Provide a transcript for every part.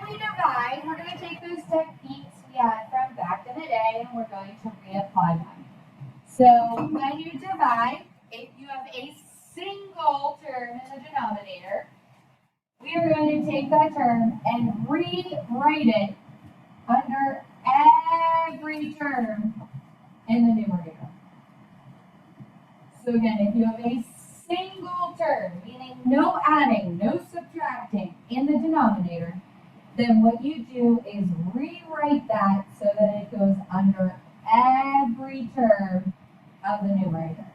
we divide, we're going to take those techniques we had from back in the day and we're going to reapply them. So when you divide, if you have a single term in the denominator, we are going to take that term and rewrite it under every term in the numerator. So again, if you have a single term, meaning no adding, no subtracting in the denominator, then what you do is rewrite that so that it goes under every term of the numerator.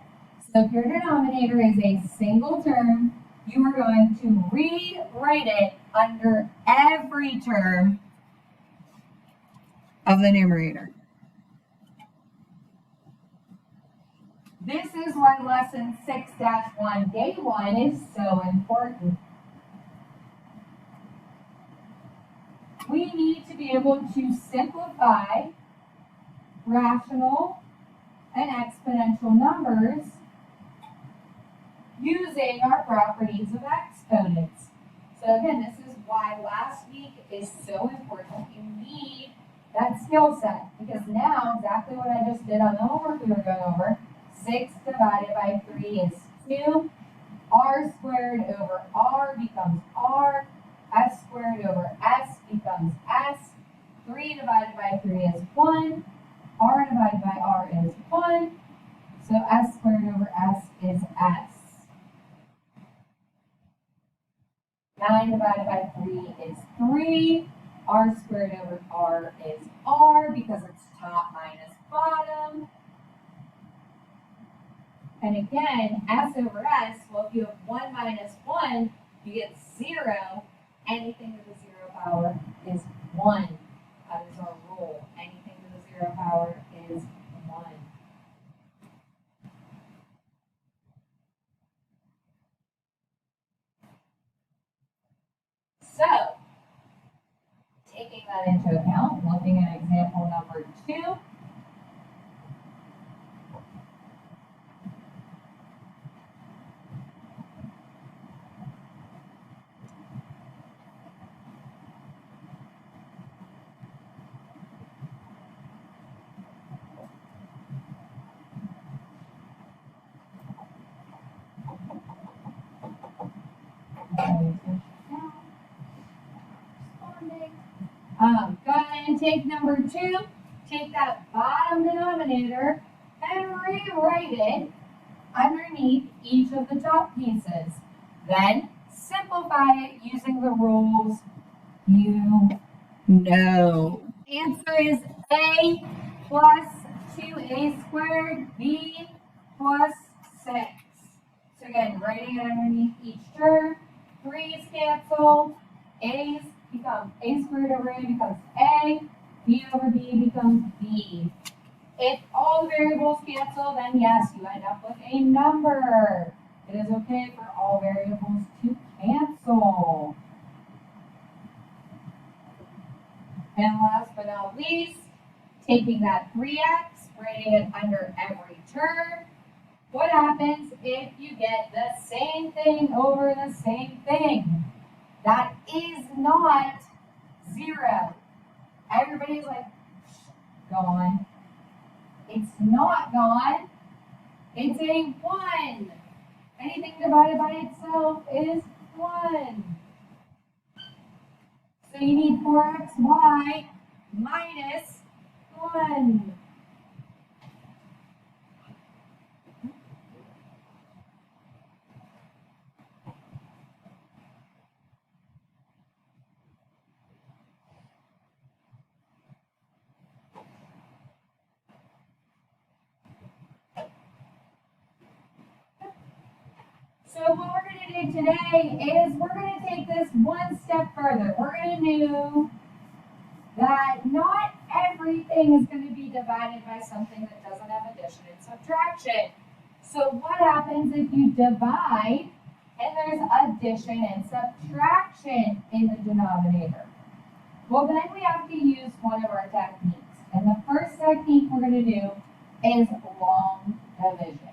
So if your denominator is a single term, you are going to rewrite it under every term of the numerator. This is why lesson 6-1, day 1 is so important. We need to be able to simplify rational and exponential numbers using our properties of exponents. So again, this is why last week is so important. You need that skill set because now exactly what I just did on the homework we were going over, 6 divided by 3 is 2, r squared over r becomes r, s squared over s becomes s, 3 divided by 3 is 1, r divided by r is 1, so s squared over s is s. 9 divided by 3 is 3, r squared over r is r because it's top minus bottom. And again, s over s, well, if you have 1 minus 1, you get 0. Anything to the 0 power is 1. That is our rule. Anything to the 0 power is 1. So, taking that into account, looking at example number 2, go ahead and take number 2, take that bottom denominator and rewrite it underneath each of the top pieces. Then simplify it using the rules you know. Answer is A plus 2a squared, B plus 6. So again, writing it underneath each term, 3's cancel, A's becomes a squared over a becomes a, b over b becomes b. If all the variables cancel, then yes, you end up with a number. It is okay for all variables to cancel. And last but not least, taking that 3x, writing it under every term. What happens if you get the same thing over the same thing? That is not 0. Everybody's like, gone. It's not gone. It's a 1. Anything divided by itself is 1. So you need 4xy minus 1. So what we're going to do today is we're going to take this one step further. We're going to do that not everything is going to be divided by something that doesn't have addition and subtraction. So what happens if you divide and there's addition and subtraction in the denominator? Well, then we have to use one of our techniques. And the first technique we're going to do is long division.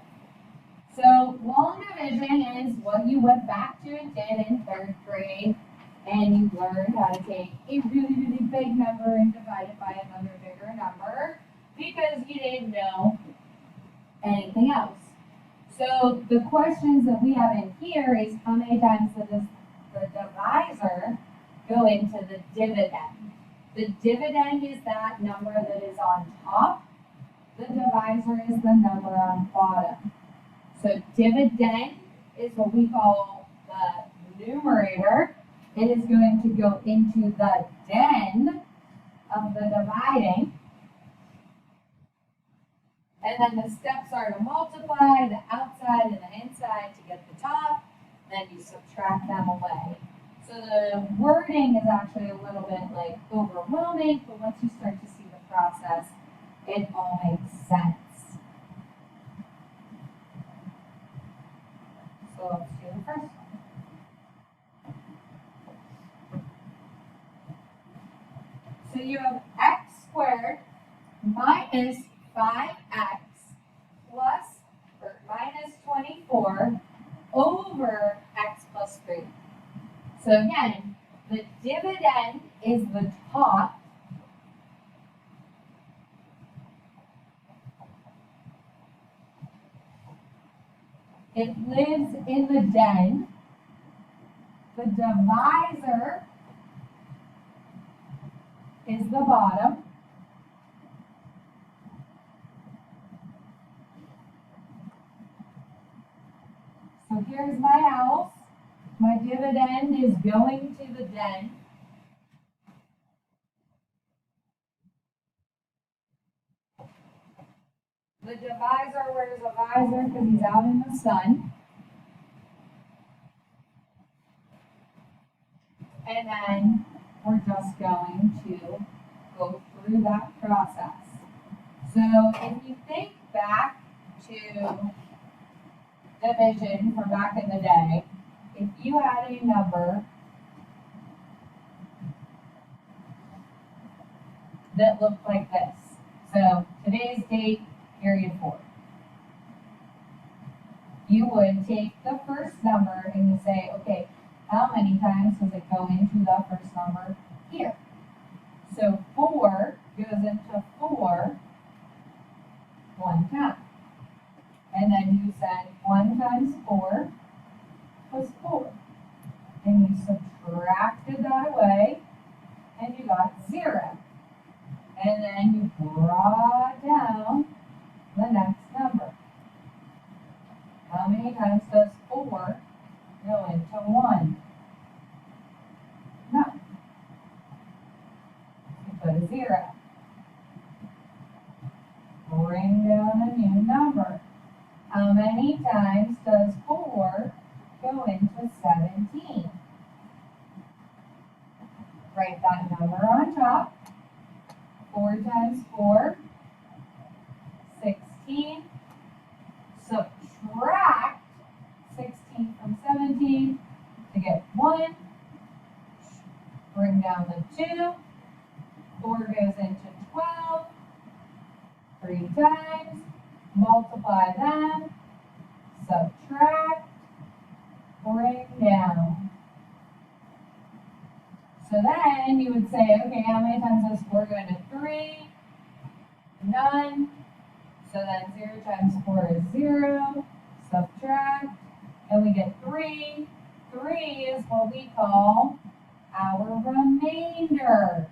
So long division is what you went back to and did in 3rd grade and you learned how to take a really, really big number and divide it by another bigger number because you didn't know anything else. So the questions that we have in here is how many times does the divisor go into the dividend? The dividend is that number that is on top. The divisor is the number on bottom. So dividend is what we call the numerator. It is going to go into the den of the dividing. And then the steps are to multiply the outside and the inside to get the top. Then you subtract them away. So the wording is actually a little bit like overwhelming, but once you start to see the process, it all makes sense. So let's do the first one. So you have x squared minus 5x plus or minus 24 over x plus 3. So again, the dividend is the top. It lives in the den. The divisor is the bottom. So here's my house. My dividend is going to the den. The divisor wears a visor because he's out in the sun. And then we're just going to go through that process. So if you think back to division from back in the day, if you had a number that looked like this, so today's date, period 4, you would take the first number and you say, okay, how many times does it go into the first number here? So 4 goes into 4 one time. And then you said 1 times 4 was 4. And you subtracted that away and you got 0. And then you brought down the next number. How many times does 4 go into 1? None. You put a 0. Bring down a new number. How many times does 4 go into 17? Write that number on top. 4 times 4, 16. Subtract 16 from 17 to get 1. Bring down the 2. 4 goes into 12. 3 times. Multiply them. Subtract. Bring down. So then you would say, okay, how many times does 4 go into 3? None. So then 0 times 4 is 0. Subtract. And we get 3. 3 is what we call our remainder.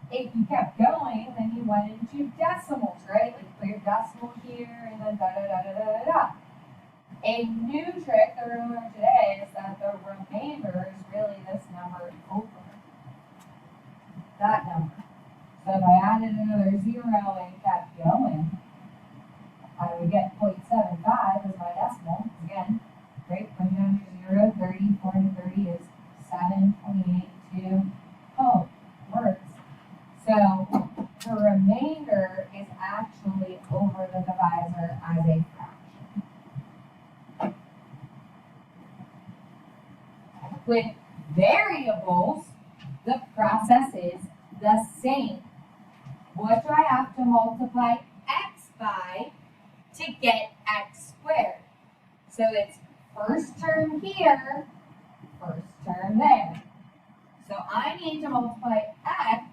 If you kept going, then you went into decimals, right? Like put your decimal here and then da da da da da da da. A new trick that we're going to learn today is that the remainder is really this number over that number. So if I added another 0 and kept going, I would get 0.75 as my decimal. Again, right? Put down your 0, 30, 40, 30 is 7, 28, 2. Oh, works. So the remainder is actually over the divisor as a fraction. With variables, the process is the same. What do I have to multiply x by to get x squared? So it's first term here, first term there. So I need to multiply x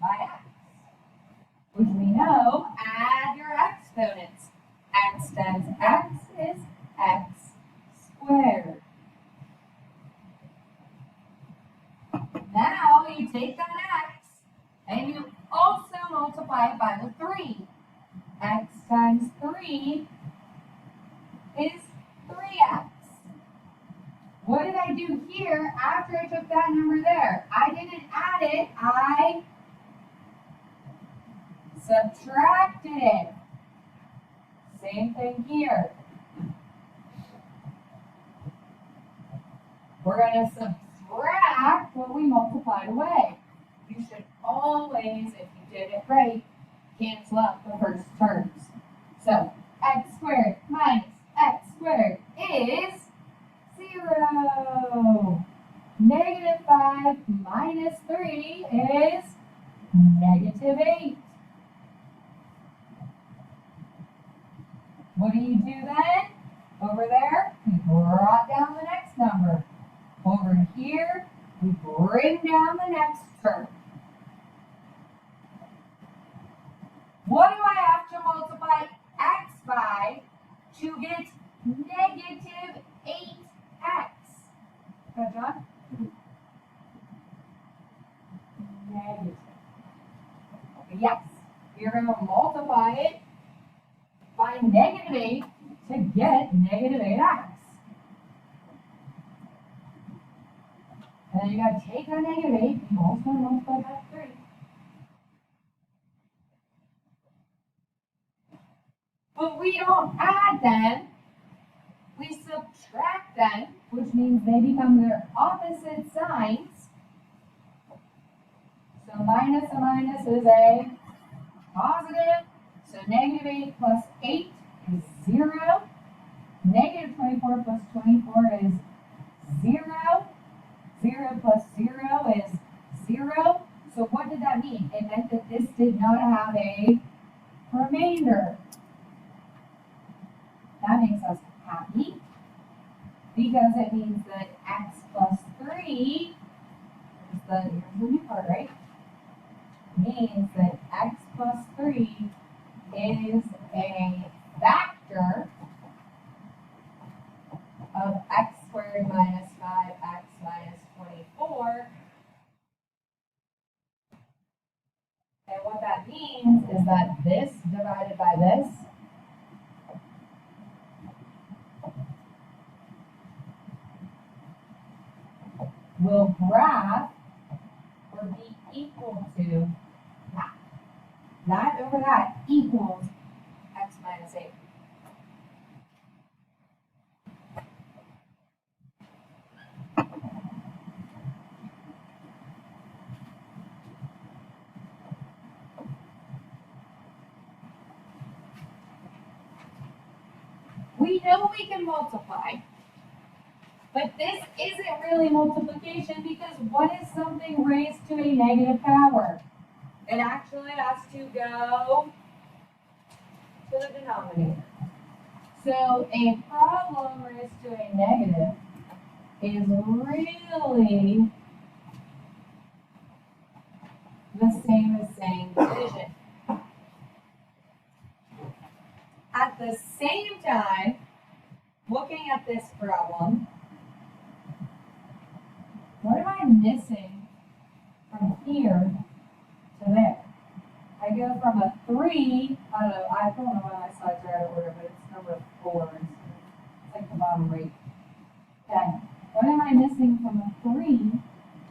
by x, which we know, add your exponents. X times x is x squared. Now you take that x and you also multiply it by the 3. X times 3 is 3x. What did I do here after I took that number there? I didn't add it, I subtracted it. Same thing here. We're going to subtract what we multiplied away. You should always, if you did it right, cancel out the first terms. So, x squared minus x squared is 0. Negative 5 minus 3 is negative 8. What do you do then? Over there, we brought down the next number. Over here, we bring down the next term. What do I have to multiply x by to get negative 8x? Good, John? Negative. Yes, you're going to multiply it by negative 8 to get negative 8x. And then you got to take that negative 8 and also multiply by 3. But we don't add them, we subtract them, which means they become their opposite signs. So minus a minus is a positive. So negative 8 plus 8 is 0. Negative 24 plus 24 is 0. 0 plus 0 is 0. So what did that mean? It meant that this did not have a remainder. That makes us happy because it means that x plus 3, here's the new part, right? Means that x plus 3 is a factor of x squared minus 5x minus 24. And what that means is that this divided by this will graph or be equal to that. That over that equals x minus 8. We know we can multiply, but this isn't really multiplication because what is something raised to a negative power? It actually has to go to the denominator. So a problem raised to a negative is really the same as saying division. At the same time, looking at this problem, what am I missing from here to there? I go from a 3, I don't know why my slides are out of order, but it's number 4. It's like the bottom right. Okay. What am I missing from a 3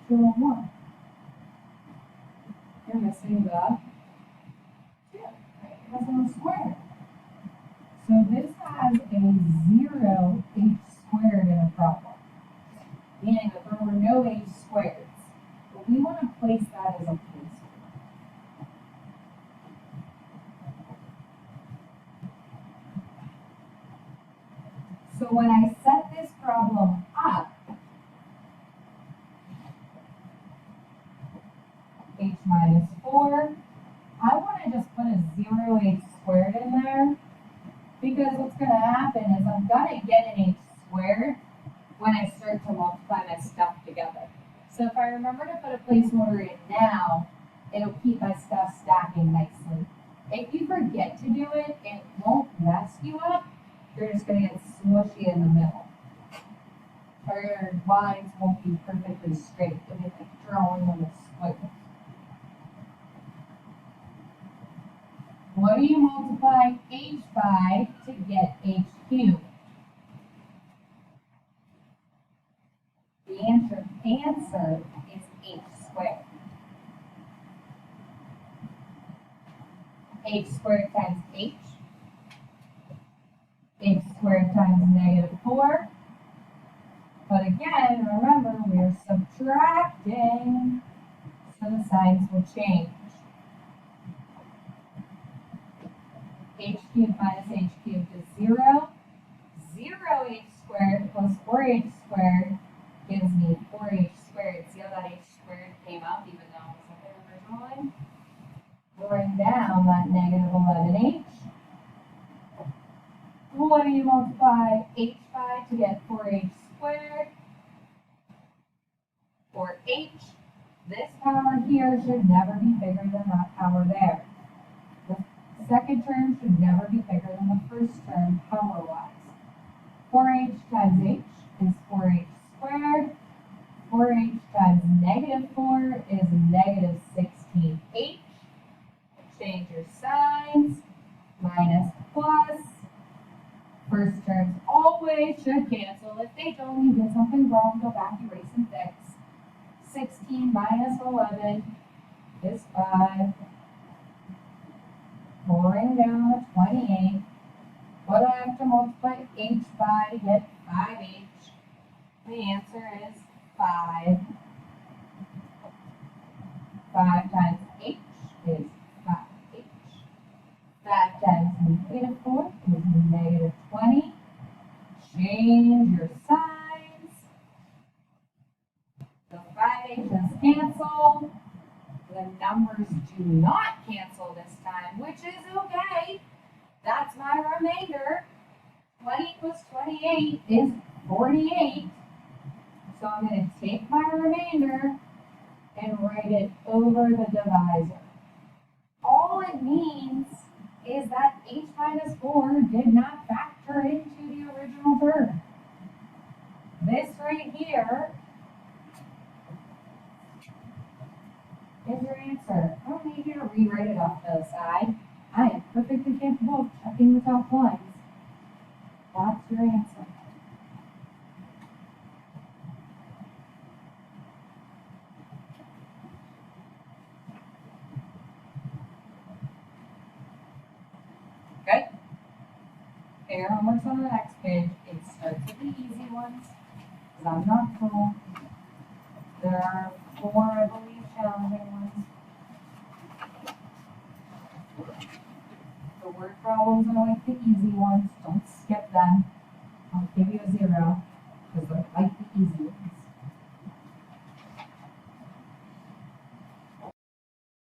to a 1? You're missing the 2, right? That's on the square. So this has a 0 h squared in a problem, meaning that there were no h squareds. But we want to place that as a placeholder. So when I set this problem up, h minus 4, I want to just put a 0 h squared in there. Because what's going to happen is I'm I'm gonna get an h squared when I start to multiply my stuff together. So if I remember to put a placeholder in now, it'll keep my stuff stacking nicely. If you forget to do it, it won't mess you up. You're just gonna get smushy in the middle. Or your lines won't be perfectly straight. It'll be like drawing them as squiggles. What do you multiply h by to get h cubed? The answer is h squared. H squared times h squared times negative 4. But again, remember, we're subtracting, so the signs will change. H cubed minus h cubed is 0. 0h squared plus 4h squared gives me 4h squared. See how that h squared came up even though it was in the original line? Bring down that negative 11h. What do you multiply h by to get 4h squared? 4h. This power here should never be bigger than that power there. The second term should never be bigger than the first term power-wise. 4h times h is 4h squared. 4h times negative 4 is negative 16h. Change your signs. Minus plus. First terms always should cancel. If they don't, you did something wrong, go back, erase, and fix. 16 minus 11 is 5. Pouring down to 28. What do I have to multiply h by to get 5h? The answer is 5. 5 times h is 5h. 5 times negative 4 is negative 20. Change your signs. The 5h's cancel. The numbers do not cancel this time, which is okay. That's my remainder. 20 plus 28 is 48. So I'm going to take my remainder and write it over the divisor. All it means is that h minus 4 did not factor into the original term. This right here is your answer. I don't need you to rewrite it off to the side. I am perfectly capable of checking the top lines. That's your answer. Good? Okay, your homework's on the next page. It starts with the easy ones, because I'm not cool. There are 4, I believe, challenging ones. The word problems are like the easy ones.